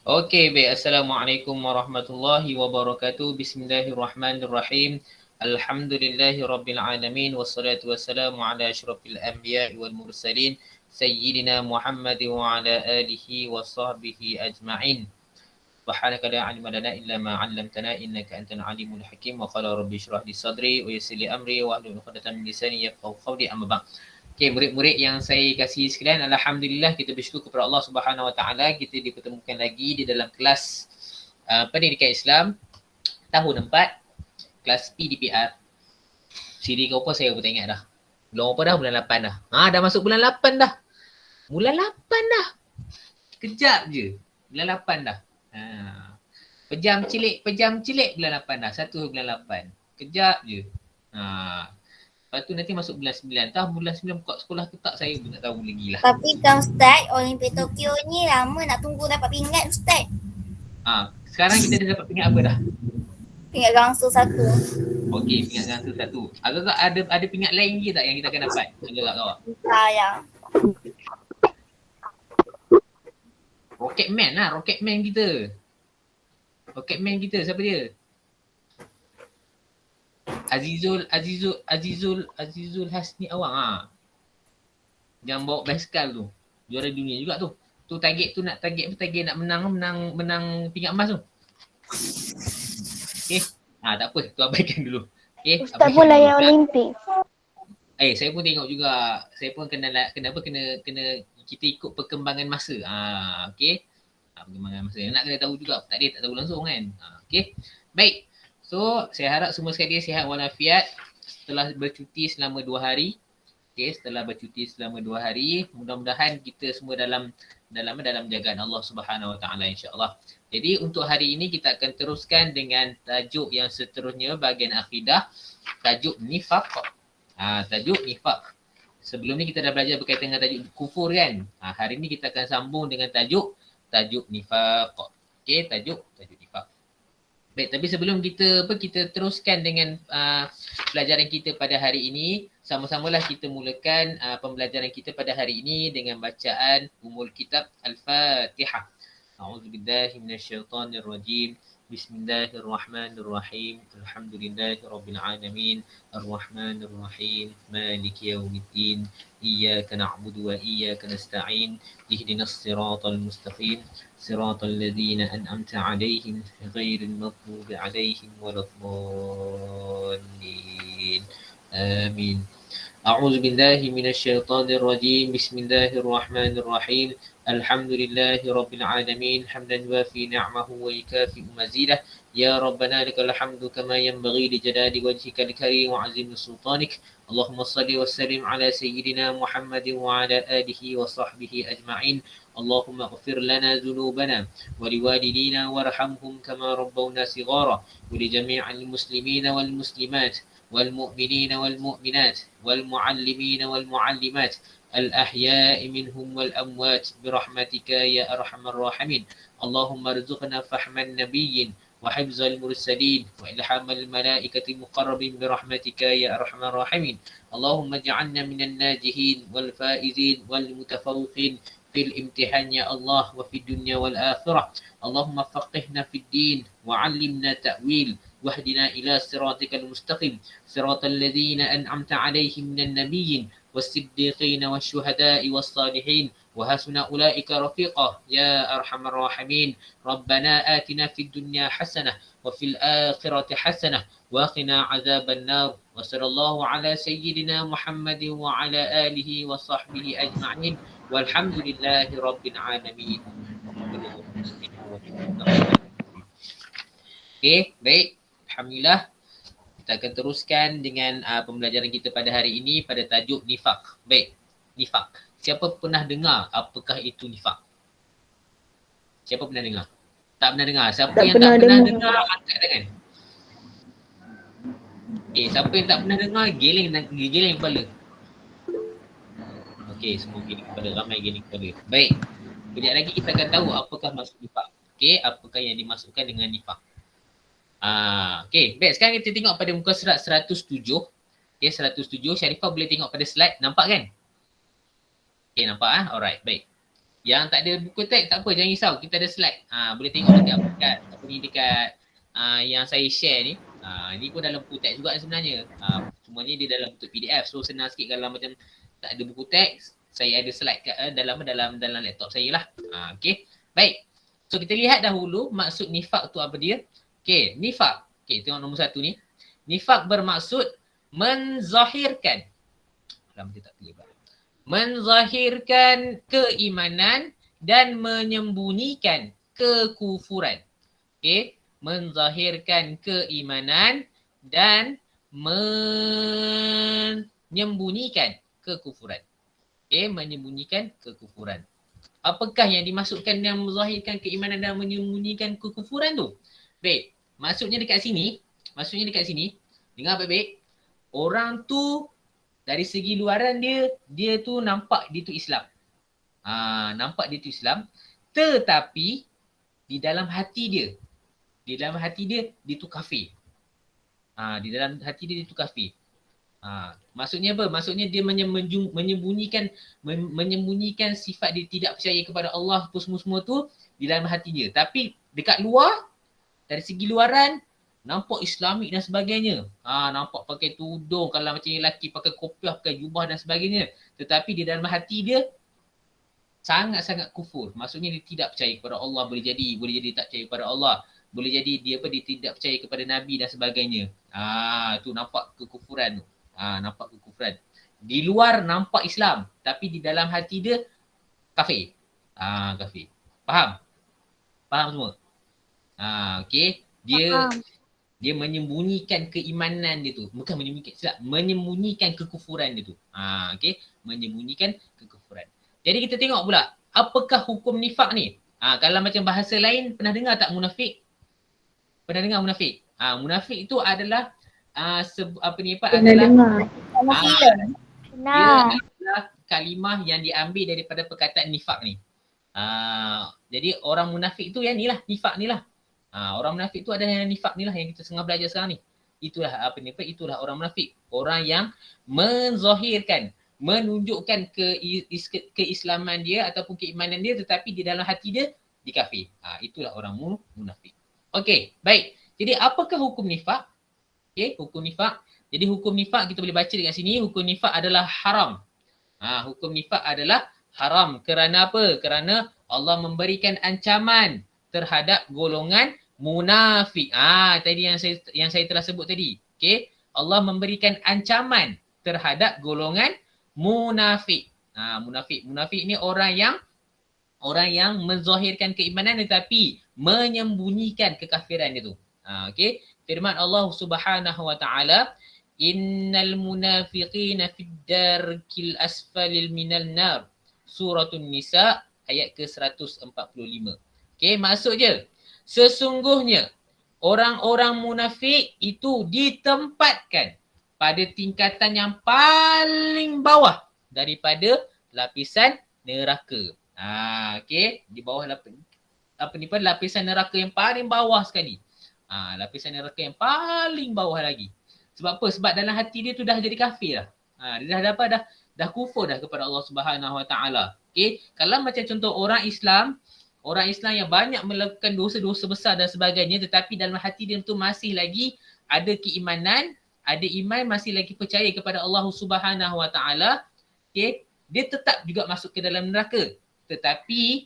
Okey, baik. Assalamualaikum warahmatullahi wabarakatuh. Bismillahirrahmanirrahim. Alhamdulillahirabbil alamin wassalatu wassalamu ala asyrafil anbiya'i wal mursalin sayyidina Muhammad wa ala alihi wa sahbihi ajma'in. Subhanaka la ilma lana illa ma 'allamtana innaka antal alimul hakim. Wa qala rabbi shrah li sadri wa yassir li amri wa hlul 'uqdatam min lisani yafqahu qawli. Amma ba'd. Okey, murid-murid yang saya kasih sekalian, alhamdulillah kita bersyukur kepada Allah Subhanahu Wa Taala, kita dipertemukan lagi di dalam kelas Pendidikan Islam tahun 4, kelas PDPR. Siri ke apa saya pun tak ingat dah. Belum apa dah, bulan 8 dah. Dah masuk bulan 8 dah. Bulan 8 dah. Kejap je. Bulan 8 dah. Pejam cilik bulan 8 dah. 1 bulan 8. Kejap je. Lepas tu nanti masuk bulan 9. Entah bulan 9 buka sekolah ke tak, saya pun tak tahu lagi lah. Tapi kan Ustaz, Olimpik Tokyo ni lama nak tunggu dapat pingat Ustaz. Sekarang kita dah dapat pingat apa dah? Pingat gangsa 1. Okey, pingat gangsa 1. Agak-agak ada pingat lain lagi tak yang kita akan dapat? Agak-agak awak. Ya. Rocketman lah, Rocketman kita. Rocketman kita, siapa dia? Azizul Hasni Awang. Yang bawa basikal tu. Juara dunia juga tu. Tu target nak menang pingat emas tu. Okey. Tak apa, tu abaikan dulu. Okey. Ustaz pun layan Olimpik. Saya pun tengok juga. Saya pun kena kita ikut perkembangan masa. Okey. Perkembangan masa. Nak kena tahu juga. Tak tahu langsung kan. Okey. Baik. So, saya harap semua sekali sihat walafiat setelah bercuti selama 2 hari. Okey, setelah bercuti selama 2 hari, mudah-mudahan kita semua dalam jagaan Allah Subhanahu Wa Taala insya-Allah. Jadi untuk hari ini kita akan teruskan dengan tajuk yang seterusnya, bahagian akidah, tajuk nifaq. Tajuk nifaq. Sebelum ni kita dah belajar berkaitan dengan tajuk kufur kan. Hari ini kita akan sambung dengan tajuk nifaq. Okey, tajuk nifaq. Baik, tapi sebelum kita teruskan dengan pelajaran kita pada hari ini, sama-samalah kita mulakan pembelajaran kita pada hari ini dengan bacaan Ummul Kitab Al-Fatihah. A'udzubillahi minasyaitonirrajim. Bismillahirrahmanirrahim. Alhamdulillahirabbil alamin. Arrahmanirrahim. Maliki yaumiddin. Iyyaka na'budu wa iyyaka nasta'in. Ihdinas siratal mustaqim. Siratal ladzina an'amta 'alaihim ghairil maghdubi 'alaihim waladdallin. Amin. أعوذ بالله من الشيطان الرجيم بسم الله الرحمن الرحيم الحمد لله رب العالمين حمدا يوافي نعمه ويكافئ مزيده يا ربنا لك الحمد كما ينبغي لجلال وجهك الكريم وعظيم سلطانك اللهم صل وسلم على سيدنا محمد وعلى آله وصحبه أجمعين اللهم اغفر لنا ذنوبنا ولوالدينا وارحمهم كما ربونا صغارا ولجميع المسلمين والمسلمات والمؤمنين والمؤمنات والمعلمين والمعلمات الأحياء منهم والأموات برحمتك يا أرحم الراحمين اللهم ارزقنا فهم النبي وحفظ المرسلين وإلحام الملائكة المقربين برحمتك يا أرحم الراحمين اللهم اجعلنا من الناجحين والفائزين والمتفوقين في الامتحان يا الله وفي الدنيا والآخرة اللهم فقهنا في الدين وعلمنا تأويل واهدنا إلى صراطك المستقيم صراط الذين أنعمت عليهم من النبيين والصديقين والشهداء والصالحين وحسن أولئك رفيقا يا أرحم الراحمين ربنا آتنا في الدنيا حسنة وفي الآخرة حسنة وقنا عذاب النار وصلى الله على سيدنا محمد وعلى آله وصحبه أجمعين والحمد لله رب العالمين. Okey, baik. Alhamdulillah. Kita akan teruskan dengan pembelajaran kita pada hari ini pada tajuk nifaq. Baik, nifaq. Siapa pernah dengar apakah itu nifaq? Siapa pernah dengar? Tak pernah dengar. Siapa yang tak pernah dengar, angkat tangan. Okey, siapa yang tak pernah dengar, geleng kepala. Okey, semua geleng kepala. Ramai geleng kepala. Baik. Kejap lagi kita akan tahu apakah maksud nifaq. Okey, apakah yang dimasukkan dengan nifaq. Okey, baik, sekarang kita tengok pada muka surat 107. Okey, 107. Syarifah boleh tengok pada slide, nampak kan? Okey, nampak Alright, baik. Yang tak ada buku teks tak apa, jangan risau, kita ada slide. Boleh tengok dekat apa ni, dekat yang saya share ni. Ni pun dalam buku teks juga sebenarnya. Cuma ni dia dalam bentuk PDF. So senang sikit kalau macam tak ada buku teks, saya ada slide kat dalam laptop saya lah. Okey. Baik. So kita lihat dahulu maksud nifak tu apa dia. Okey, nifak. Okey, tengok nombor 1 ni. Nifak bermaksud menzahirkan. Dalam dia tak tulis pula. Menzahirkan keimanan dan menyembunyikan kekufuran. Okey, menzahirkan keimanan dan menyembunyikan kekufuran. Okey, menyembunyikan kekufuran. Apakah yang dimaksudkan yang menzahirkan keimanan dan menyembunyikan kekufuran tu? Baik, maksudnya dekat sini, dengar baik-baik. Orang tu dari segi luaran dia tu nampak dia tu Islam. Nampak dia tu Islam, tetapi di dalam hati dia tu kafir. Di dalam hati dia tu kafir. Maksudnya apa? Maksudnya dia menyembunyikan sifat dia tidak percaya kepada Allah tu semua tu di dalam hati dia. Tapi dekat luar, dari segi luaran, nampak Islamik dan sebagainya. Nampak pakai tudung, kalau macam lelaki pakai kopiah, pakai jubah dan sebagainya. Tetapi di dalam hati dia sangat-sangat kufur. Maksudnya dia tidak percaya kepada Allah, boleh jadi tak percaya kepada Allah. Boleh jadi dia tidak percaya kepada Nabi dan sebagainya. Tu nampak kekufuran tu. Nampak kekufuran. Di luar nampak Islam, tapi di dalam hati dia kafir. Kafir. Faham? Faham semua? Okey. Dia menyembunyikan keimanan dia tu. Bukan menyembunyikan kekufuran dia tu. Okey, menyembunyikan kekufuran. Jadi kita tengok pula, apakah hukum nifak ni? Kalau macam bahasa lain, pernah dengar tak munafik? Pernah dengar munafik? Munafik itu adalah adalah kalimah yang diambil daripada perkataan nifak ni. Jadi orang munafik tu yang ni lah, nifak ni lah. Orang munafik tu ada yang nifak ni lah yang kita tengah belajar sekarang ni. Itulah itulah orang munafik. Orang yang menzahirkan, menunjukkan keislaman dia ataupun keimanan dia, tetapi di dalam hati dia dikafir. Itulah orang munafik. Okey, baik. Jadi apakah hukum nifak? Okey, hukum nifak. Jadi hukum nifak kita boleh baca dekat sini, hukum nifak adalah haram. Hukum nifak adalah haram. Kerana apa? Kerana Allah memberikan ancaman terhadap golongan munafik. Tadi yang saya telah sebut tadi. Okey, Allah memberikan ancaman terhadap golongan munafik. Munafik ni orang yang menzahirkan keimanan tetapi menyembunyikan kekafiran dia tu. Okey, firman Allah Subhanahu wa taala, innal munafiqina fid darkil asfalil minal nar. Suratul Nisa ayat ke-145. Okey, maksud je, sesungguhnya orang-orang munafik itu ditempatkan pada tingkatan yang paling bawah daripada lapisan neraka. Okey, di bawah lapisan neraka yang paling bawah sekali. Lapisan neraka yang paling bawah lagi. Sebab apa? Sebab dalam hati dia tu dah jadi kafir lah. Dia dah kufur dah kepada Allah Subhanahu wa taala. Okey, kalau macam contoh orang Islam yang banyak melakukan dosa-dosa besar dan sebagainya, tetapi dalam hati dia tu masih lagi ada keimanan, ada iman, masih lagi percaya kepada Allah Subhanahu wa taala, okey, dia tetap juga masuk ke dalam neraka. Tetapi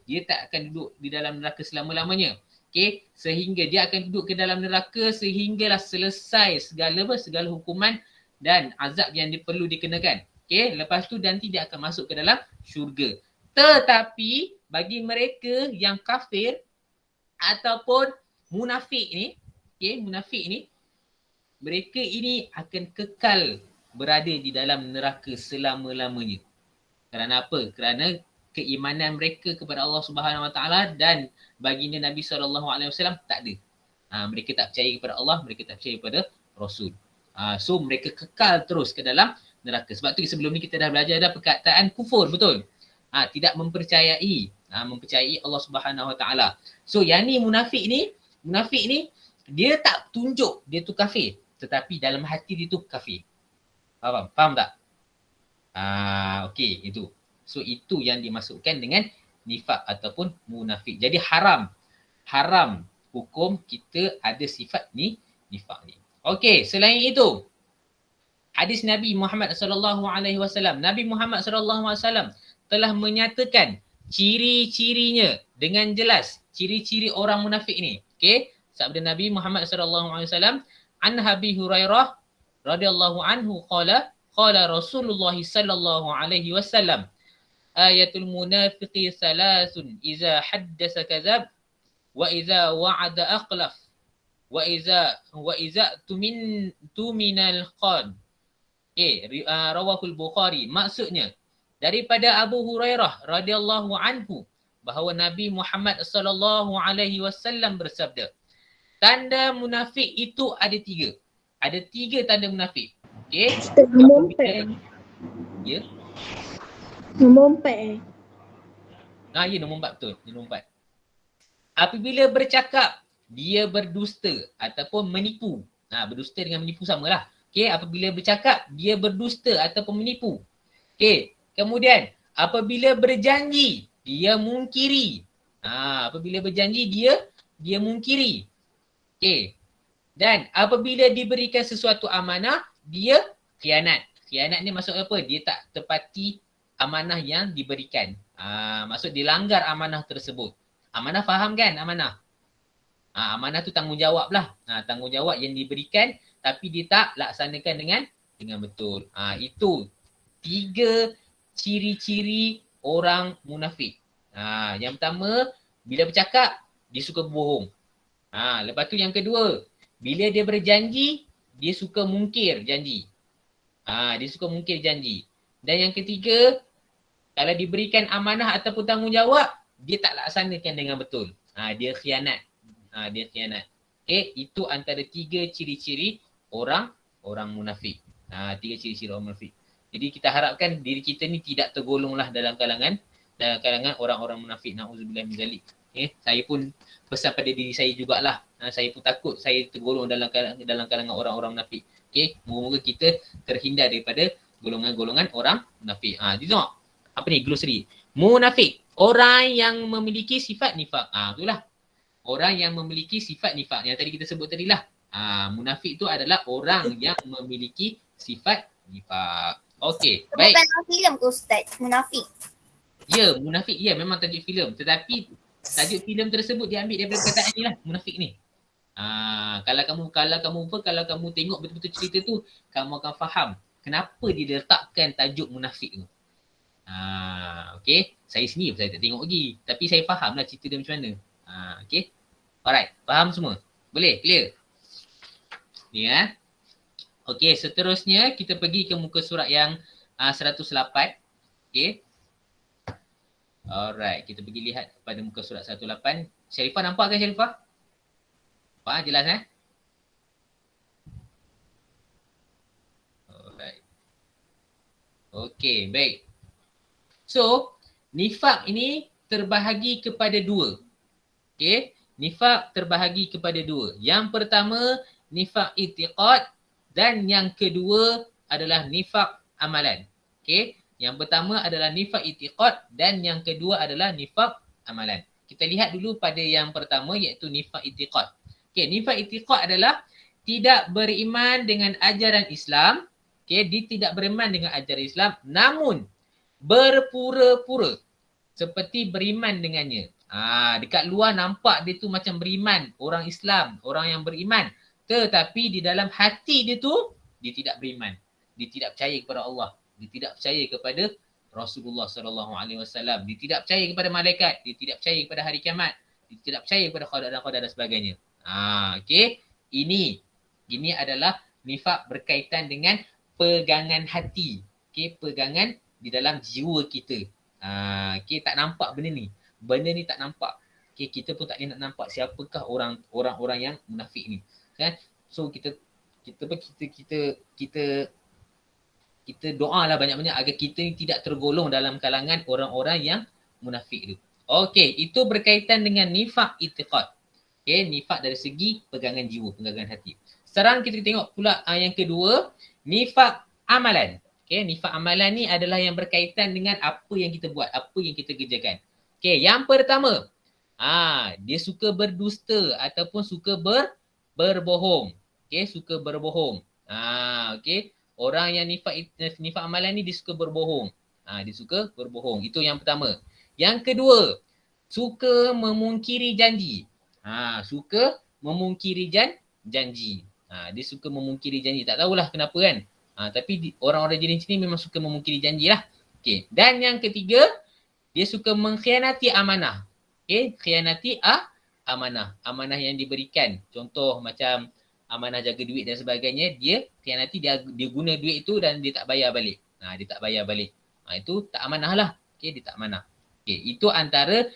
dia tak akan duduk di dalam neraka selama-lamanya. Okey, sehingga dia akan duduk ke dalam neraka sehinggalah selesai segala hukuman dan azab yang perlu dikenakan. Okey, lepas tu nanti dia akan masuk ke dalam syurga. Tetapi bagi mereka yang kafir ataupun munafik ni, okey, mereka ini akan kekal berada di dalam neraka selama-lamanya. Kerana apa? Kerana keimanan mereka kepada Allah Subhanahu wa taala dan baginda Nabi SAW tak ada. Mereka tak percaya kepada Allah, mereka tak percaya kepada Rasul. So mereka kekal terus ke dalam neraka. Sebab tu sebelum ni kita dah belajar dah perkataan kufur, betul? Tidak mempercayai Allah Subhanahu wa taala. So yang ni munafik ni dia tak tunjuk dia tu kafir, tetapi dalam hati dia tu kafir. Faham tak? Okey, itu. So itu yang dimasukkan dengan nifak ataupun munafik. Jadi haram hukum kita ada sifat ni nifak ni. Okey, selain itu hadis Nabi Muhammad sallallahu alaihi wasallam. Nabi Muhammad sallallahu alaihi wasallam telah menyatakan ciri-cirinya dengan jelas, ciri-ciri orang munafik ni. Okey, sabda Nabi Muhammad sallallahu alaihi wasallam, an Abi Hurairah radhiyallahu anhu qala Rasulullah sallallahu alaihi wasallam, ayatul munafiqi salasun iza haddasa kadzab wa iza wa'ada aqlaf wa iza tuminal qad. Rawahul Bukhari. Maksudnya daripada Abu Hurairah radhiyallahu anhu bahawa Nabi Muhammad sallallahu alaihi wasallam bersabda, tanda munafik itu ada 3. Ada 3 tanda munafik. Okey. Nombor 4. Ya. Nombor 4 Ya, nombor 4 betul. Nombor 4. Apabila bercakap, dia berdusta ataupun menipu. Berdusta dengan menipu samalah. Okey, apabila bercakap, dia berdusta ataupun menipu. Okey, kemudian apabila berjanji, dia mungkiri. Apabila berjanji, dia mungkiri. Okey. Dan apabila diberikan sesuatu amanah, dia khianat. Khianat ni maksud apa? Dia tak tepati amanah yang diberikan. Maksud dia langgar amanah tersebut. Amanah faham kan amanah? Amanah tu tanggungjawab lah. Tanggungjawab yang diberikan tapi dia tak laksanakan dengan betul. Itu 3 ciri-ciri orang munafik. Yang pertama, bila bercakap, dia suka berbohong. Lepas tu yang kedua, bila dia berjanji, dia suka mungkir janji. Dia suka mungkir janji. Dan yang ketiga, kalau diberikan amanah ataupun tanggungjawab, dia tak laksanakan dengan betul. Dia khianat. Dia khianat. Okay, itu antara 3 ciri-ciri orang munafik. 3 ciri-ciri orang munafik. Jadi kita harapkan diri kita ni tidak tergolonglah dalam kalangan orang-orang munafik. Na'udzubillah min zalik. Okay, saya pun pesan pada diri saya jugalah. Saya pun takut saya tergolong dalam kalangan orang-orang munafik. Okay, moga-moga kita terhindar daripada golongan-golongan orang munafik. Tengok. Apa ni? Glossary. Munafik. Orang yang memiliki sifat nifak. Itulah. Orang yang memiliki sifat nifak. Yang tadi kita sebut tadi lah. Munafik tu adalah orang yang memiliki sifat nifak. Okey, baik. Bukan filem ke Ustaz, munafik? Ya, munafik. Ya, memang tajuk filem. Tetapi tajuk filem tersebut diambil daripada perkataan ni lah, munafik ni. Kalau kamu tengok betul-betul cerita tu, kamu akan faham kenapa dia letakkan tajuk munafik tu. Okey, saya sendiri saya tak tengok lagi. Tapi saya faham lah cerita dia macam mana. Okey. Alright, faham semua? Boleh? Clear? Ni Okey, seterusnya kita pergi ke muka surat yang 108. Okey. Alright, kita pergi lihat pada muka surat 108. Syarifah nampak kan Syarifah? Nampak jelas Alright. Okey, baik. So, nifak ini terbahagi kepada 2. Okey, nifak terbahagi kepada 2. Yang pertama, nifak i'tiqad dan yang kedua adalah nifak amalan. Okey, yang pertama adalah nifak i'tiqad dan yang kedua adalah nifak amalan. Kita lihat dulu pada yang pertama iaitu nifak i'tiqad. Okey, nifak i'tiqad adalah tidak beriman dengan ajaran Islam. Okey, dia tidak beriman dengan ajaran Islam namun berpura-pura seperti beriman dengannya. Dekat luar nampak dia tu macam beriman, orang Islam, orang yang beriman. Tetapi di dalam hati dia tu, dia tidak beriman. Dia tidak percaya kepada Allah. Dia tidak percaya kepada Rasulullah SAW. Dia tidak percaya kepada malaikat. Dia tidak percaya kepada hari kiamat. Dia tidak percaya kepada qadar dan sebagainya. Okey. Ini adalah nifak berkaitan dengan pegangan hati. Okey, pegangan di dalam jiwa kita. Okey, tak nampak benda ni. Benda ni tak nampak. Okay, kita pun tak nak nampak siapakah orang-orang yang munafik ni. Kan? So kita doalah banyak-banyak agar kita ni tidak tergolong dalam kalangan orang-orang yang munafik tu. Okey, itu berkaitan dengan nifak i'tiqad. Okey, nifak dari segi pegangan jiwa, pegangan hati. Sekarang kita tengok pula yang kedua, nifak amalan. Okay, nifak amalan ni adalah yang berkaitan dengan apa yang kita buat, apa yang kita kerjakan. Okay, yang pertama, dia suka berdusta ataupun suka berbohong. Okay, suka berbohong. Okay, orang yang nifak amalan ni dia suka berbohong. Dia suka berbohong. Itu yang pertama. Yang kedua, suka memungkiri janji. Suka memungkiri janji. Dia suka memungkiri janji. Tak tahulah kenapa kan. Tapi orang-orang jenis ni memang suka memungkiri janji lah. Okay. Dan yang ketiga, dia suka mengkhianati amanah. Okay. Khianati amanah. Amanah yang diberikan. Contoh macam amanah jaga duit dan sebagainya. Dia khianati, dia guna duit itu dan dia tak bayar balik. Dia tak bayar balik. Itu tak amanah lah. Okay. Dia tak amanah. Okay. Itu antara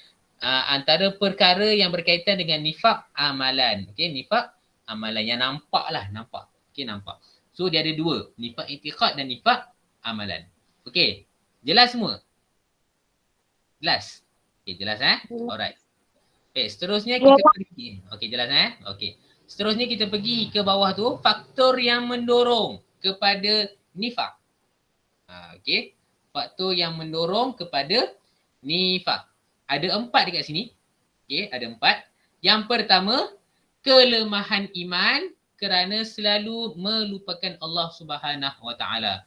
perkara yang berkaitan dengan nifak amalan. Okay. Nifak amalan yang nampak lah. Nampak. Okay. Nampak. So dia ada dua, nifak i'tiqad dan nifak amalan. Okey, jelas semua? Jelas? Okey, jelas Alright. Okay, seterusnya kita pergi. Okey, jelas Okey. Seterusnya kita pergi ke bawah tu, faktor yang mendorong kepada nifak. Okey, faktor yang mendorong kepada nifak. Ada 4 dekat sini. Okey, ada 4. Yang pertama, kelemahan iman kerana selalu melupakan Allah Subhanahu Wa Taala.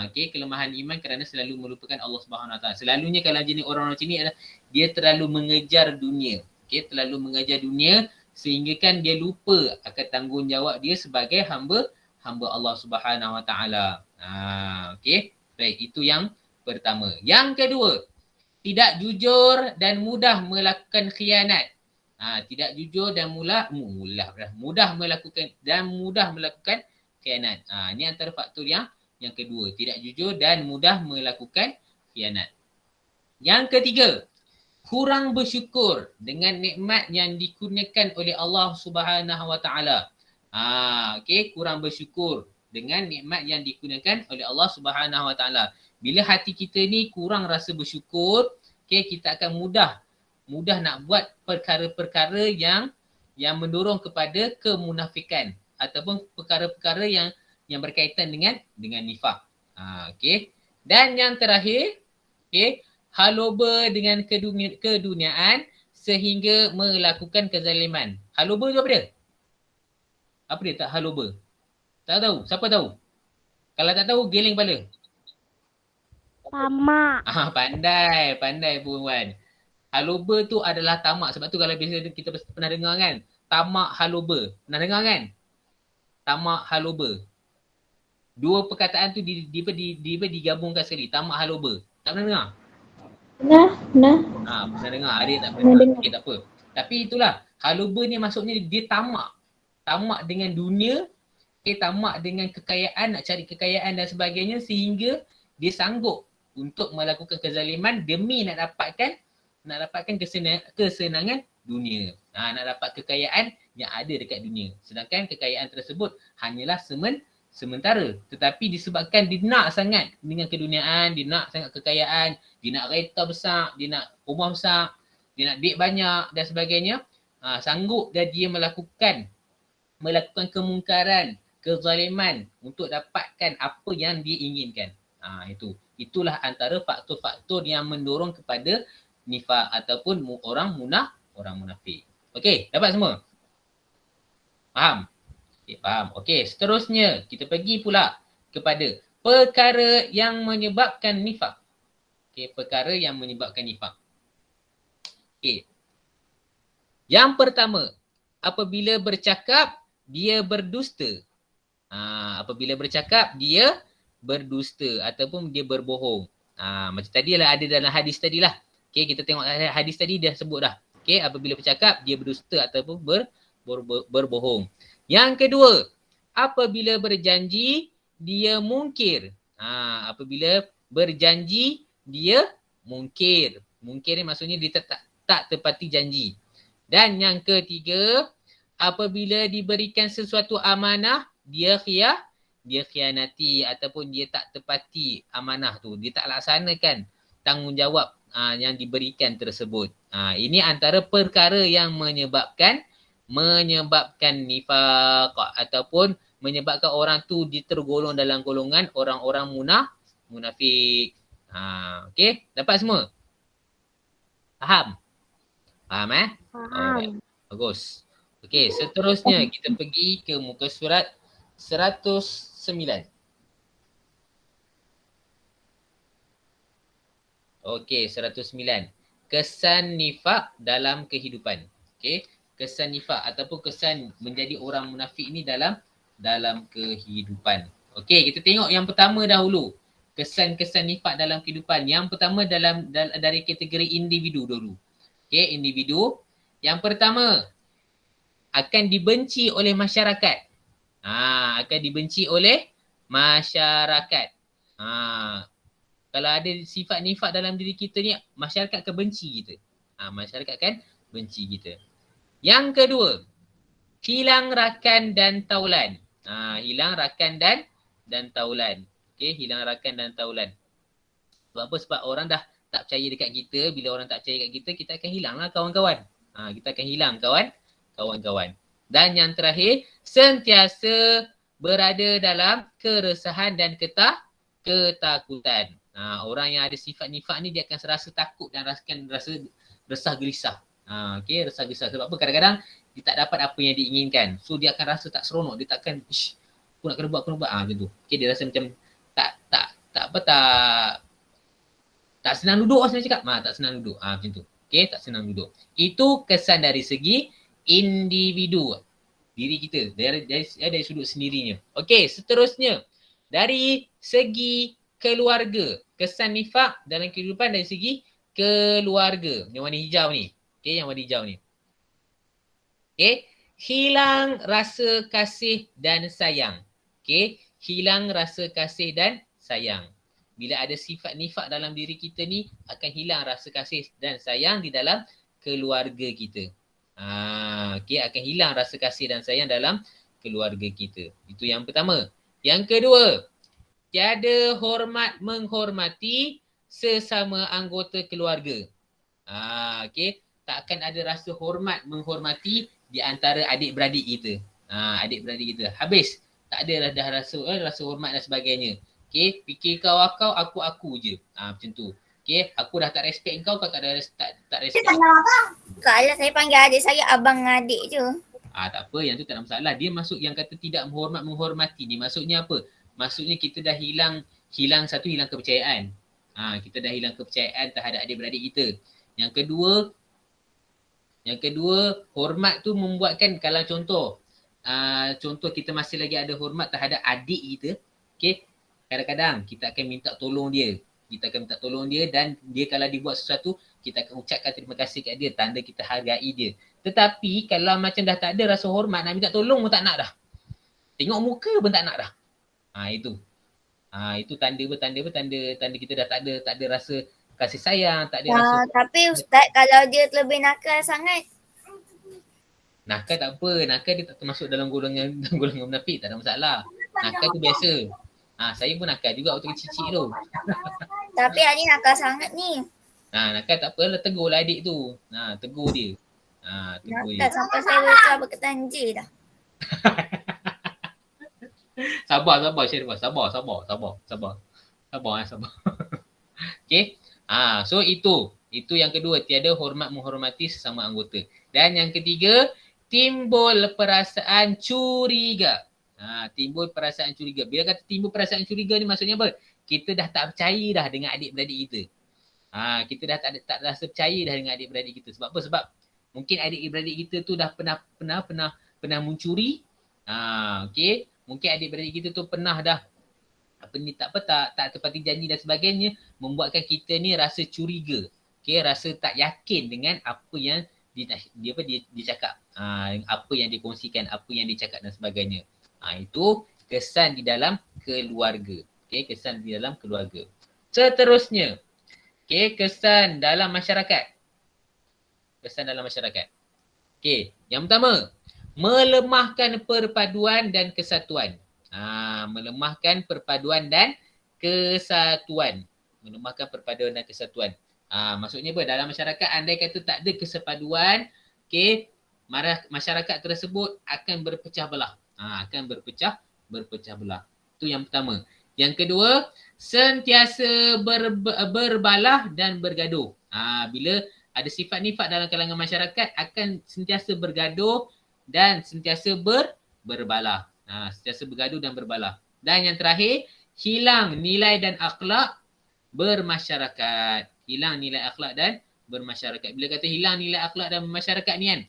Okay, kelemahan iman kerana selalu melupakan Allah Subhanahu Wa Taala. Selalunya kalau jenis orang-orang macam ni adalah dia terlalu mengejar dunia. Okay, terlalu mengejar dunia sehingga kan dia lupa akan tanggungjawab dia sebagai hamba Allah Subhanahu Wa Taala. Okay, baik, itu yang pertama. Yang kedua, tidak jujur dan mudah melakukan khianat. Tidak jujur dan mudah melakukan khianat. Ini antara faktor yang kedua, tidak jujur dan mudah melakukan khianat. Yang ketiga, kurang bersyukur dengan nikmat yang dikurniakan oleh Allah Subhanahu Wa Taala. Okay, kurang bersyukur dengan nikmat yang dikurniakan oleh Allah Subhanahu Wa Taala. Bila hati kita ni kurang rasa bersyukur, okay, kita akan mudah nak buat perkara-perkara yang mendorong kepada kemunafikan ataupun perkara-perkara yang berkaitan dengan nifak. Okey. Dan yang terakhir, okey, haloba dengan keduniaan sehingga melakukan kezaliman. Haloba tu apa dia? Apa dia tak haloba? Tak tahu. Siapa tahu? Kalau tak tahu, geleng kepala. Tamak. Pandai puan. Haloba tu adalah tamak. Sebab tu kalau biasa kita pernah dengar kan, tamak haloba. Pernah dengar kan? Tamak haloba. Dua perkataan tu digabungkan sekali. Tamak haloba. Tak pernah dengar? Pernah. Pernah dengar. Ada tak pernah dengar? Okay, tak apa. Tapi itulah. Haloba ni maksudnya dia tamak. Tamak dengan dunia. Okay, tamak dengan kekayaan. Nak cari kekayaan dan sebagainya. Sehingga dia sanggup untuk melakukan kezaliman demi nak dapatkan kesenangan dunia. Nak dapat kekayaan yang ada dekat dunia. Sedangkan kekayaan tersebut hanyalah sementara. Tetapi disebabkan dia nak sangat dengan keduniaan, dia nak sangat kekayaan, dia nak kereta besar, dia nak rumah besar, dia nak duit banyak dan sebagainya. Sanggup dah dia melakukan kemungkaran, kezaliman untuk dapatkan apa yang dia inginkan. Itulah antara faktor-faktor yang mendorong kepada nifak ataupun orang munafik. Okey, dapat semua? Faham? Okay, faham. Okey, seterusnya kita pergi pula kepada perkara yang menyebabkan nifak. Okey, perkara yang menyebabkan nifak. Okey. Yang pertama, apabila bercakap dia berdusta. Apabila bercakap dia berdusta ataupun dia berbohong. Macam tadi lah, ada dalam hadis tadilah. Okay, kita tengok hadis tadi dia sebut dah. Okay, apabila bercakap dia berdusta ataupun berbohong. Yang kedua, apabila berjanji dia mungkir. Apabila berjanji dia mungkir. Mungkir ni maksudnya dia tak tepati janji. Dan yang ketiga, apabila diberikan sesuatu amanah dia khianati ataupun dia tak tepati amanah tu. Dia tak laksanakan tanggungjawab yang diberikan tersebut. Ini antara perkara yang menyebabkan nifaq ataupun menyebabkan orang tu tergolong dalam golongan orang-orang munafik. Okey, dapat semua? Faham? Faham Alright. Faham. Bagus. Okey, seterusnya kita pergi ke muka surat 109. Okey, 109. Kesan nifak dalam kehidupan. Okey, kesan nifak ataupun kesan menjadi orang munafik ni dalam kehidupan. Okey, kita tengok yang pertama dahulu. Kesan-kesan nifak dalam kehidupan. Yang pertama dari kategori individu dulu. Okey, individu. Yang pertama, akan dibenci oleh masyarakat. Akan dibenci oleh masyarakat. Kalau ada sifat nifak dalam diri kita ni, masyarakat akan benci kita. Masyarakat akan benci kita. Yang kedua, hilang rakan dan taulan. Hilang rakan dan taulan. Okey, hilang rakan dan taulan. Sebab apa? Sebab orang dah tak percaya dekat kita. Bila orang tak percaya dekat kita, kita akan hilanglah kawan-kawan. Kita akan hilang kawan-kawan. Dan yang terakhir, sentiasa berada dalam keresahan dan ketakutan. Orang yang ada sifat nifak ni dia akan rasa takut dan rasa resah gelisah. Okey, resah gelisah. Sebab apa? Kadang-kadang dia tak dapat apa yang diinginkan. So dia akan rasa tak seronok. Dia takkan, aku nak kena buat. Macam tu. Okey, dia rasa macam tak senang duduk saya cakap. Tak senang duduk. Macam tu. Okey, tak senang duduk. Itu kesan dari segi individu. Diri kita. Dari sudut sendirinya. Okey, seterusnya. Dari segi keluarga. Kesan nifak dalam kehidupan dari segi keluarga. Yang warna hijau ni. Okey, yang warna hijau ni. Okey, hilang rasa kasih dan sayang. Okey, hilang rasa kasih dan sayang. Bila ada sifat nifak dalam diri kita ni, akan hilang rasa kasih dan sayang di dalam keluarga kita. Okey, akan hilang rasa kasih dan sayang dalam keluarga kita. Itu yang pertama. Yang kedua, tiada hormat menghormati sesama anggota keluarga. Okey, tak akan ada rasa hormat menghormati di antara adik-beradik kita. Adik-beradik kita. Habis, tak ada dah rasa hormat dan sebagainya. Okey, fikir kau aku je. Macam tu. Okey, aku dah tak respect kau tak respect. Kalau saya panggil adik saya abang adik je. Tak apa, yang tu tak ada masalah. Dia masuk yang kata tidak menghormati ni. Maksudnya apa? Maksudnya kita dah hilang kepercayaan. Kita dah hilang kepercayaan terhadap adik-beradik kita. Yang kedua, hormat tu membuatkan kalau contoh kita masih lagi ada hormat terhadap adik kita, okey, kadang-kadang kita akan minta tolong dia. Dan dia kalau dibuat sesuatu, kita akan ucapkan terima kasih kat dia, tanda kita hargai dia. Tetapi kalau macam dah tak ada rasa hormat, nak minta tolong pun tak nak dah. Tengok muka pun tak nak dah. Itu. Itu tanda kita dah tak ada rasa kasih sayang, tak ada rasa. Tapi Ustaz, kalau dia lebih nakal sangat, nakal tak apa, nakal dia tak termasuk dalam golongan munafik, tak ada masalah. Nakal tu biasa. Saya pun nakal juga waktu kecil-kecil tu. Tapi adik nakal sangat ni. Nakal tak apa, tegurlah adik tu. Tegur dia. Tegur Nakal dia. sampai saya rasa berketanjir dah. Sabar Syarifah, sabar. Okey. So itu yang kedua, tiada hormat menghormati sesama anggota. Dan yang ketiga, timbul perasaan curiga. Timbul perasaan curiga. Bila kata timbul perasaan curiga ni maksudnya apa? Kita dah tak percaya dah dengan adik-beradik kita. Kita dah tak rasa percaya dah dengan adik-beradik kita. Sebab apa? Sebab mungkin adik-beradik kita tu dah pernah mencuri. Okey. Mungkin adik-beradik kita tu pernah dah tak tepati janji dan sebagainya, membuatkan kita ni rasa curiga. Okey, rasa tak yakin dengan apa yang dia cakap. Apa yang dikongsikan, apa yang dicakap dan sebagainya. Itu kesan di dalam keluarga. Okey, kesan di dalam keluarga. Seterusnya, okey, kesan dalam masyarakat. Okey, yang pertama, melemahkan perpaduan dan kesatuan. Melemahkan perpaduan dan kesatuan. Maksudnya apa? Dalam masyarakat andai kata tak ada kesepaduan, okey, masyarakat tersebut akan berpecah belah. berpecah belah. Itu yang pertama. Yang kedua, sentiasa berbalah dan bergaduh. Bila ada sifat nifak dalam kalangan masyarakat akan sentiasa bergaduh dan sentiasa berbalah. Sentiasa bergaduh dan berbalah. Dan yang terakhir, hilang nilai dan akhlak bermasyarakat. Hilang nilai akhlak dan bermasyarakat. Bila kata hilang nilai akhlak dan bermasyarakat ni kan,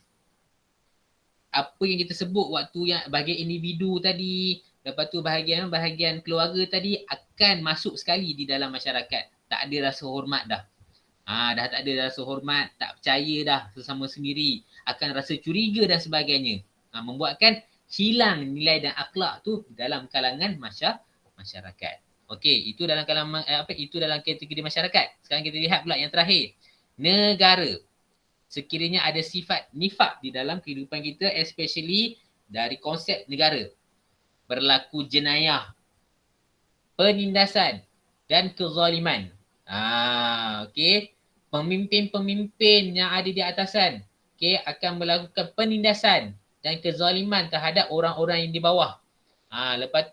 apa yang kita sebut waktu yang bahagian individu tadi, lepas tu bahagian keluarga tadi akan masuk sekali di dalam masyarakat. Tak ada rasa hormat dah. Dah tak ada rasa hormat, tak percaya dah sesama sendiri, akan rasa curiga dan sebagainya. Membuatkan hilang nilai dan akhlak tu dalam kalangan masyarakat. Okey, itu dalam kalangan itu dalam kategori masyarakat. Sekarang kita lihat pula yang terakhir. Negara. Sekiranya ada sifat nifak di dalam kehidupan kita, especially dari konsep negara. Berlaku jenayah, penindasan dan kezaliman. Okey. Pemimpin-pemimpin yang ada di atasan, okey, akan melakukan penindasan dan kezaliman terhadap orang-orang yang di bawah. Lepas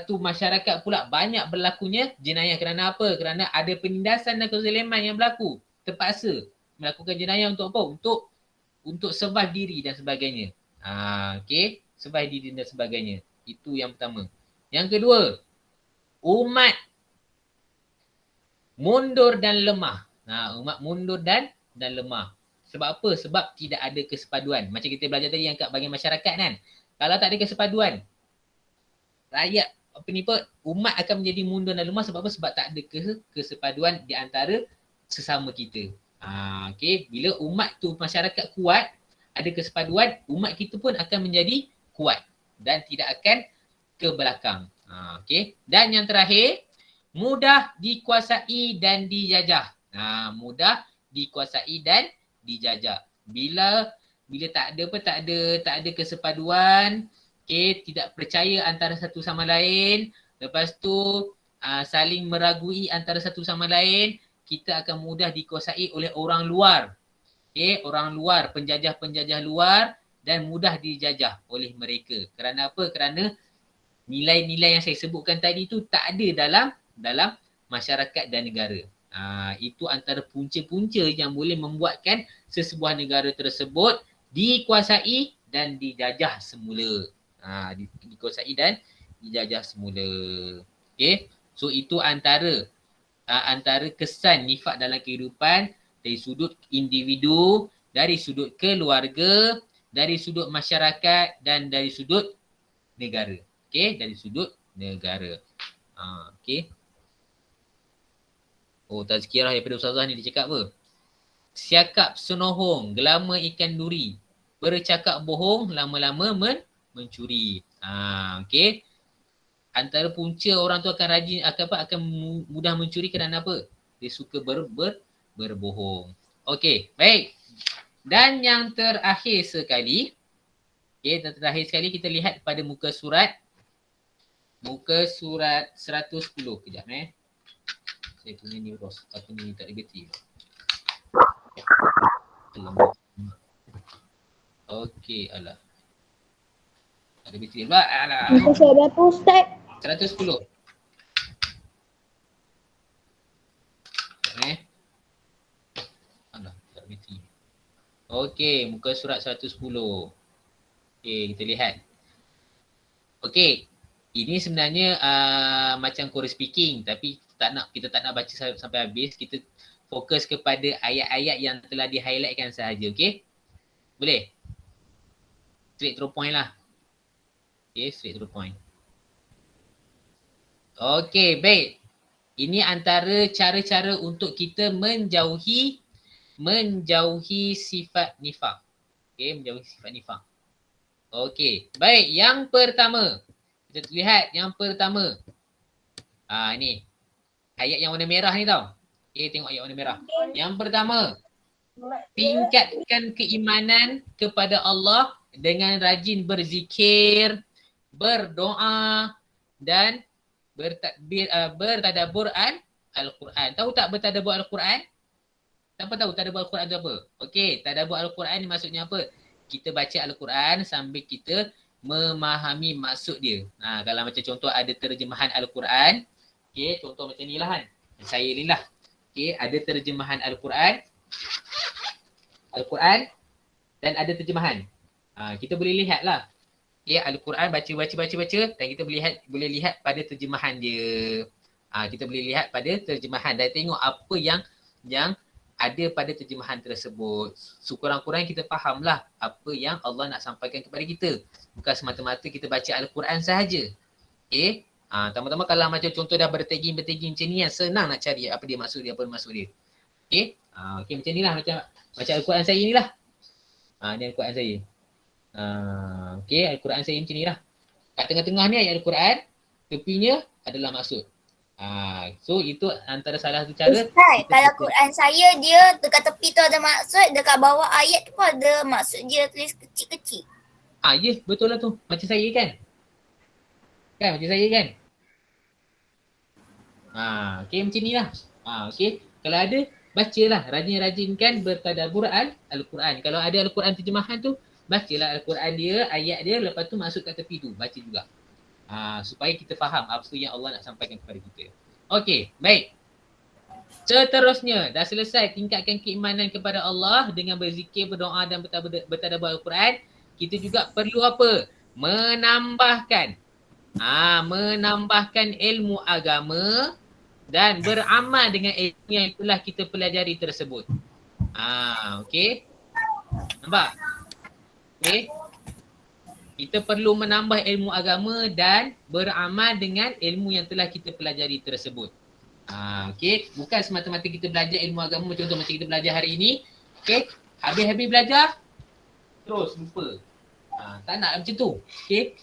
tu masyarakat pula banyak berlakunya jenayah. Kerana apa? Kerana ada penindasan dan kezaliman yang berlaku. Terpaksa melakukan jenayah untuk apa? Untuk survive diri dan sebagainya. Okey, survive diri dan sebagainya. Itu yang pertama. Yang kedua, umat mundur dan lemah. Umat mundur dan lemah. Sebab apa? Sebab tidak ada kesepaduan. Macam kita belajar tadi yang kat bahagian masyarakat kan. Kalau tak ada kesepaduan, rakyat umat akan menjadi mundur dan lemah. Sebab apa? Sebab tak ada kesepaduan di antara sesama kita. Okey, bila umat tu masyarakat kuat, ada kesepaduan, umat kita pun akan menjadi kuat dan tidak akan ke belakang. Okey, dan yang terakhir, mudah dikuasai dan dijajah. Mudah dikuasai dan dijajah. Bila tak ada kesepaduan, okey, tidak percaya antara satu sama lain, lepas tu saling meragui antara satu sama lain, kita akan mudah dikuasai oleh orang luar. Okey, orang luar, penjajah-penjajah luar, dan mudah dijajah oleh mereka. Kerana apa? Kerana nilai-nilai yang saya sebutkan tadi tu tak ada dalam masyarakat dan negara. Itu antara punca-punca yang boleh membuatkan sesebuah negara tersebut dikuasai dan dijajah semula. Dikuasai dan dijajah semula. Okay. So itu antara kesan nifak dalam kehidupan dari sudut individu, dari sudut keluarga, dari sudut masyarakat dan dari sudut negara. Okay, dari sudut negara. Okay. Tazkirah daripada Ustazah ni dia cakap apa? Siakap senohong, gelama ikan duri. Bercakap bohong, lama-lama mencuri. Okay. Antara punca orang tu akan rajin, akan mudah mencuri kerana apa? Dia suka berbohong. Okay, baik. Dan yang terakhir sekali, kita lihat pada muka surat 110. Kejap saya punya ni tak ada bateri. Okey, alah. Ada bateri pula. Alah. Muka surat berapa Ustaz? 110. Alah, tak ada bateri. Okey, muka surat 110. Okey, kita lihat. Okey, ini sebenarnya macam chorus speaking, tapi kita tak nak baca sampai habis. Kita fokus kepada ayat-ayat yang telah di-highlightkan sahaja, okey? Boleh? Straight to the point lah. Okay, straight to the point. Okay, baik. Ini antara cara-cara untuk kita menjauhi sifat nifak. Okay, menjauhi sifat nifak. Okay, baik. Yang pertama, kita lihat yang pertama. Ini. Ayat yang warna merah ni tau. Okay, tengok ayat warna merah. Yang pertama, tingkatkan keimanan kepada Allah dengan rajin berzikir, berdoa dan bertadabbur Al-Quran. Tahu tak bertadabbur Al-Quran? Siapa tahu tadabbur Al-Quran tu apa? Okey, tadabbur Al-Quran ni maksudnya apa? Kita baca Al-Quran sambil kita memahami maksud dia. Kalau macam contoh ada terjemahan Al-Quran, okey, contoh macam ni lah kan. Saya ni lah. Okey, ada terjemahan Al-Quran dan ada terjemahan. Kita boleh lihat lah. Okay, Al-Quran baca dan kita boleh lihat pada terjemahan dia. Kita boleh lihat pada terjemahan dan tengok apa yang ada pada terjemahan tersebut. Sekurang-kurang kita fahamlah apa yang Allah nak sampaikan kepada kita. Bukan semata-mata kita baca Al-Quran sahaja. Okay. Tama-tama kalau macam contoh dah berteging macam ni yang senang nak cari apa dia maksud dia. Okay. Okay, macam ni lah. Macam Al-Quran saya ni lah. Ni Al-Quran saya. Okay, Al-Quran saya macam ni lah. Kat tengah-tengah ni ayat Al-Quran, tepinya adalah maksud. So itu antara salah satu cara. Ustaz, kalau Quran saya dia dekat tepi tu ada maksud, dekat bawah ayat tu pun ada maksud dia tulis kecil-kecil. Ya, betul lah tu. Macam saya kan? Macam saya kan? Okay, macam ni lah. Okay, kalau ada, bacalah. Rajin-rajinkan bertadabbur Al-Quran. Kalau ada Al-Quran terjemahan tu, bacalah Al-Quran dia, ayat dia, lepas tu masuk kat tepi tu. Baca juga. Supaya kita faham apa yang Allah nak sampaikan kepada kita. Okey, baik. Seterusnya, dah selesai tingkatkan keimanan kepada Allah dengan berzikir, berdoa dan bertadabbur Al-Quran. Kita juga perlu apa? Menambahkan ilmu agama dan beramal dengan ilmu yang telah kita pelajari tersebut. Okey. Nampak? Okey. Kita perlu menambah ilmu agama dan beramal dengan ilmu yang telah kita pelajari tersebut. Okey, bukan semata-mata kita belajar ilmu agama macam kita belajar hari ini. Okey, habis belajar terus lupa. Tak nak macam tu. Okey,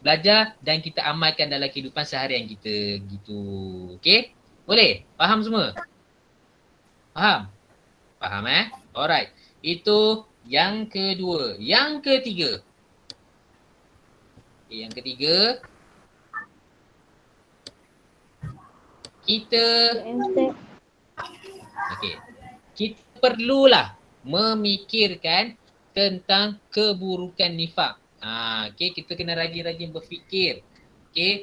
belajar dan kita amalkan dalam kehidupan seharian kita gitu. Okey? Boleh? Faham semua? Faham Alright. Itu yang kedua. Yang ketiga. Yang ketiga, kita perlulah memikirkan tentang keburukan nifak. Kita kena rajin-rajin berfikir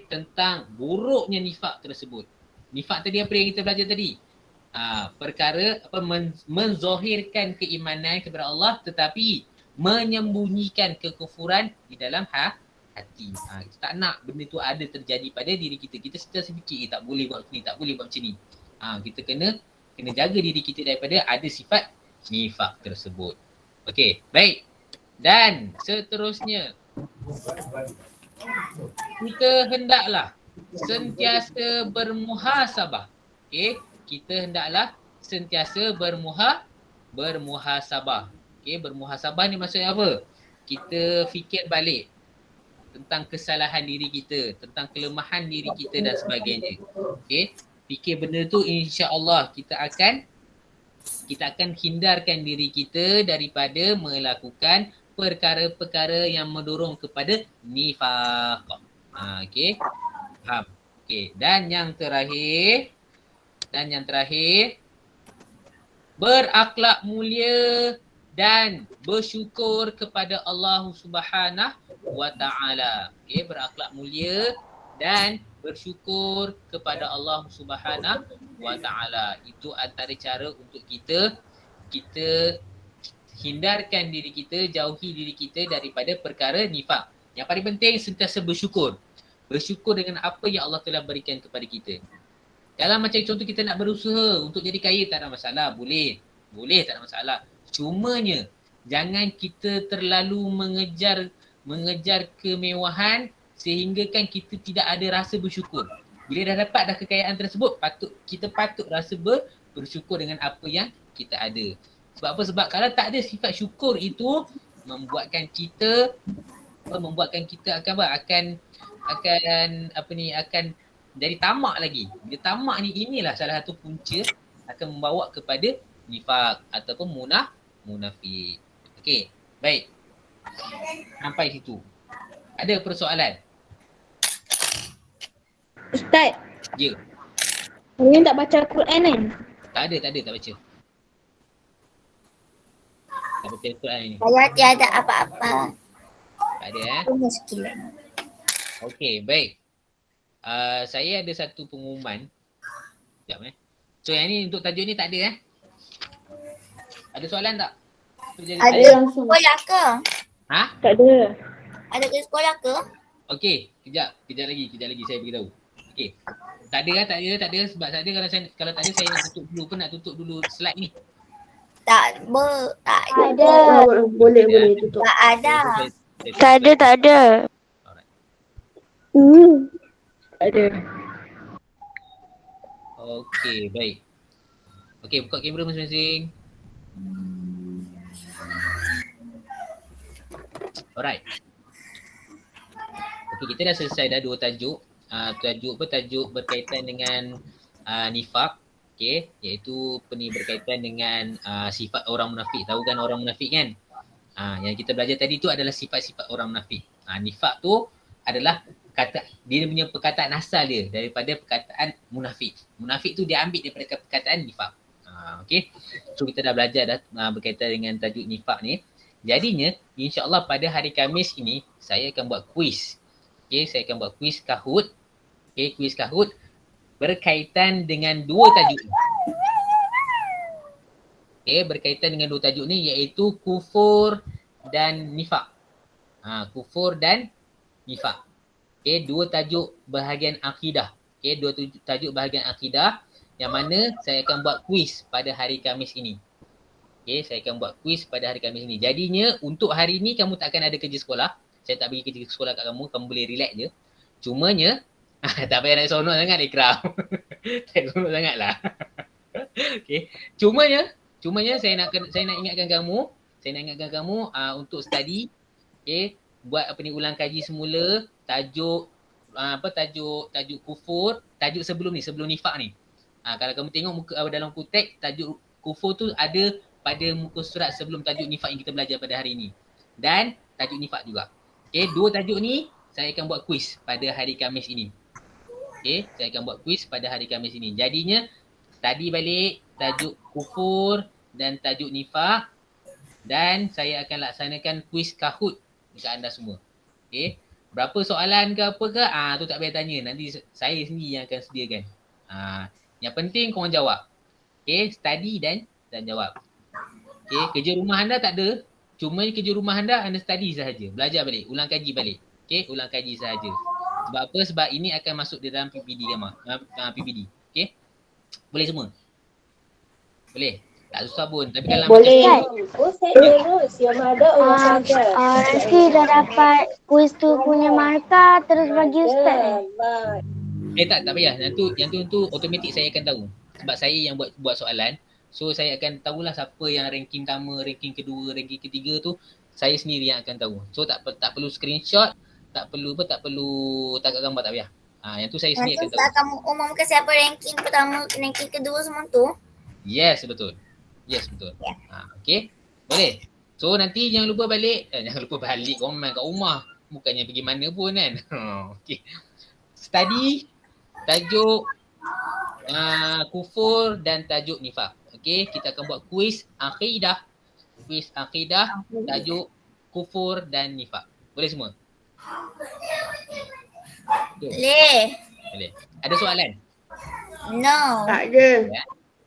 tentang buruknya nifak tersebut. Nifak tadi apa yang kita belajar tadi? Perkara menzahirkan keimanan kepada Allah tetapi menyembunyikan kekufuran di dalam hati. Kita tak nak benda tu ada terjadi pada diri kita. Kita sentiasa fikir tak boleh buat ni, tak boleh buat macam ni. Kita kena jaga diri kita daripada ada sifat nifak tersebut. Okey, baik. Dan seterusnya, kita hendaklah sentiasa bermuhasabah. Okey, kita hendaklah sentiasa bermuhasabah. Okey, bermuhasabah ni maksudnya apa? Kita fikir balik tentang kesalahan diri kita, tentang kelemahan diri kita dan sebagainya. Okey, fikir benda tu insya-Allah kita akan hindarkan diri kita daripada melakukan perkara-perkara yang mendorong kepada nifaq. Okey. Faham? Okey, dan yang terakhir berakhlak mulia dan bersyukur kepada Allah Subhanahu wa Ta'ala. Okay, berakhlak mulia dan bersyukur kepada Allah Subhanahu wa Ta'ala. Itu antara cara untuk kita hindarkan diri kita, jauhi diri kita daripada perkara nifak. Yang paling penting sentiasa bersyukur. Bersyukur dengan apa yang Allah telah berikan kepada kita. Kalau macam contoh kita nak berusaha untuk jadi kaya, tak ada masalah. Boleh, tak ada masalah. Cumanya jangan kita terlalu mengejar kemewahan sehingga kan kita tidak ada rasa bersyukur. Bila dah dapat dah kekayaan tersebut, kita patut rasa bersyukur dengan apa yang kita ada. Sebab apa? Sebab kalau tak ada sifat syukur itu membuatkan kita akan jadi tamak lagi. Bila tamak ni, inilah salah satu punca akan membawa kepada nifak ataupun munafik. Okey, baik. Sampai situ. Ada persoalan? Ustaz. Ya. Saya tak baca Quran kan? Tak baca. Tak baca Quran ni. Saya tiada apa-apa. Tak Tak ada Punya sekilan. Okey, baik. Saya ada satu pengumuman. Sekejap So yang ni untuk tajuk ni tak ada Ada soalan tak? Ada sekolah ke? Ha? Tak ada. Ada ke sekolah ke? Okey, kejap lagi saya beritahu. Okey. Tak ada sebab tak ada kalau tak ada saya nak tutup dulu pun nak tutup dulu slide ni. Tak Ada. Boleh tutup. Tak ada. Tak ada. Alright. Tak ada. Okey, baik. Okey, buka kamera masing-masing. Alright. Okey, kita dah selesai dah 2 tajuk. Tajuk berkaitan dengan nifaq. Okey, iaitu berkaitan dengan sifat orang munafik. Tahu kan orang munafik kan? Yang kita belajar tadi tu adalah sifat-sifat orang munafik. Nifaq tu adalah dia punya perkataan asal dia daripada perkataan munafik. Munafik tu dia ambil daripada perkataan nifaq. Okey. So kita dah belajar berkaitan dengan tajuk nifaq ni. Jadinya insya-Allah pada hari Khamis ini saya akan buat kuis. Okey, saya akan buat kuis Kahoot. Okey, kuis Kahoot berkaitan dengan 2 tajuk ni. Okey, berkaitan dengan 2 tajuk ni iaitu kufur dan nifaq. Kufur dan nifaq. Okey, 2 tajuk bahagian akidah. Okey, 2 tajuk bahagian akidah yang mana saya akan buat kuis pada hari Khamis ini. Okey, saya akan buat kuis pada hari Khamis ini. Jadinya untuk hari ni kamu tak akan ada kerja sekolah. Saya tak bagi kerja sekolah kat kamu boleh relax je. Cumanya tak payah nak seronok sangat Ikram. Tak seronok sangatlah. Okey, cumanya saya nak ingatkan kamu untuk study. Okey, buat ulang kaji semula tajuk tajuk kufur, tajuk sebelum nifaq ni. Kalau kamu tengok dalam muka teks, tajuk kufur tu ada pada muka surat sebelum tajuk nifaq yang kita belajar pada hari ini. Dan tajuk nifaq juga. Okey, 2 tajuk ni saya akan buat kuis pada hari Khamis ini. Okey, saya akan buat kuis pada hari Khamis ini. Jadinya tadi balik tajuk kufur dan tajuk nifaq dan saya akan laksanakan kuis Kahoot dekat anda semua. Okey. Berapa soalan ke apa ke? Tu tak payah tanya. Nanti saya sendiri yang akan sediakan. Yang penting korang jawab. Okey, study dan jawab. Okey, kerja rumah anda tak ada. Cuma kerja rumah anda study sahaja. Belajar balik, ulang kaji balik. Okey, ulang kaji sahaja. Sebab apa? Sebab ini akan masuk di dalam PPD PPD. Okey? Boleh semua? Boleh? Tak susah pun. Tapi kalau Boleh. Nanti dah dapat kuis tu punya markah terus bagi ustaz. tak payah. Yang tu automatik saya akan tahu. Sebab saya yang buat soalan. So saya akan tahulah siapa yang ranking pertama, ranking kedua, ranking ketiga tu saya sendiri yang akan tahu. So tak perlu screenshot, tak perlu tangkap gambar, tak payah. Yang tu saya sendiri akan tahu. Nanti kamu umumkan siapa ranking pertama, ranking kedua semua tu. Yes, betul. Yeah. Okay. Boleh. So nanti jangan lupa balik. Korang main kat rumah. Bukannya pergi mana pun kan. Okay. Study tajuk kufur dan tajuk nifaq. Okay. Kita akan buat kuis akidah. Tajuk kufur dan nifaq. Boleh semua? Boleh. Ada soalan? No. Tak ada. Ya.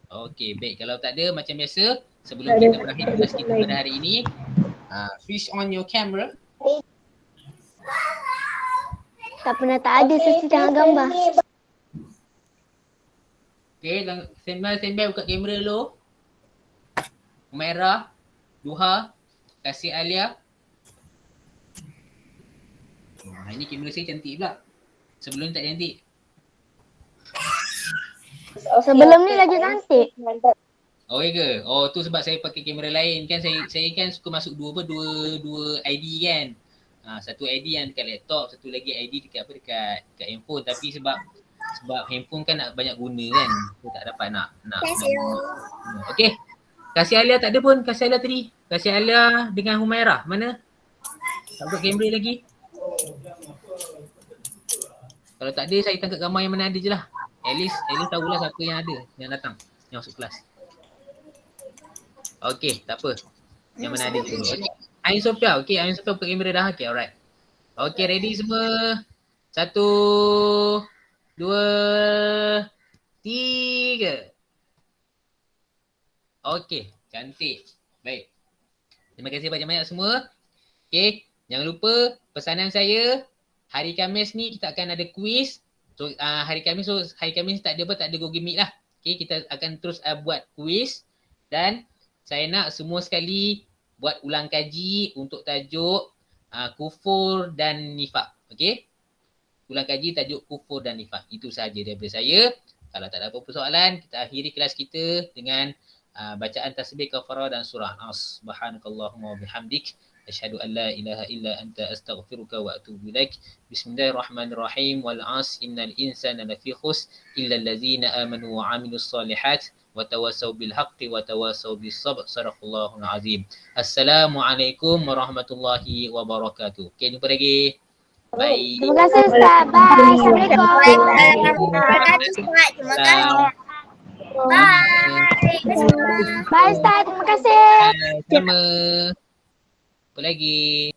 Okey, baik. Kalau tak ada, macam biasa, sebelum kita berakhir kelas kita pada hari ini, switch on your camera. Tak pernah tak ada sesi tengah gambar. Okey, standby buka kamera dulu. Humairah, Duha, Kasih Alia. Ini kamera saya cantik pula. Sebelum ni tak cantik. Sebelum ni lagi cantik. Oh ya ke? Oh tu sebab saya pakai kamera lain kan. Saya kan suka masuk dua ID kan. Satu ID yang dekat laptop, satu lagi ID dekat handphone. Tapi sebab handphone kan nak banyak guna kan. Saya tak dapat nak. Thank you. Okey. Kasih Alia tak ada pun. Kasih Alia tadi. Kasih Alia dengan Humairah. Mana? Tak buka kamera lagi. Kalau tak ada, saya tangkap gambar yang mana ada je lah. At least tahulah siapa yang ada, yang datang, yang masuk kelas. Okay, tak apa. Yang mana ada je. Okay. Ain Sofia, okay. Ain Sofia buka kamera dah. Okay, alright. Okey, ready semua? 1, 2, 3. Okey, cantik. Baik. Terima kasih banyak-banyak semua. Okey, jangan lupa pesanan saya hari Khamis ni kita akan ada quiz. So hari Khamis tak ada apa, tak ada Google Meet lah. Okey, kita akan terus buat quiz dan saya nak semua sekali buat ulang kaji untuk tajuk kufur dan nifak. Okey? Ulang kaji tajuk kufur dan nifak. Itu sahaja daripada saya. Kalau tak ada apa-apa soalan, kita akhiri kelas kita dengan bacaan tasbih kafarah dan surah Nas. Subhanakallahumma wa bihamdik. Asyhadu an la ilaha illa anta astaghfiruka wa atubu ilaik. Bismillahirrahmanirrahim. Wal 'asr innal insana lafi khusr illa allazina amanu wa 'amilus solihat wa tawasaw bil haqqi wa tawasaw bis sabr. Sadaqallahul azim. Assalamualaikum warahmatullahi wabarakatuh. Okey, jumpa lagi. Bye. Terima kasih Ustaz. Bye. Assalamualaikum. Terima kasih Ustaz. Terima kasih. Bye. Bye Ustaz. Terima kasih. Sama. Apa lagi?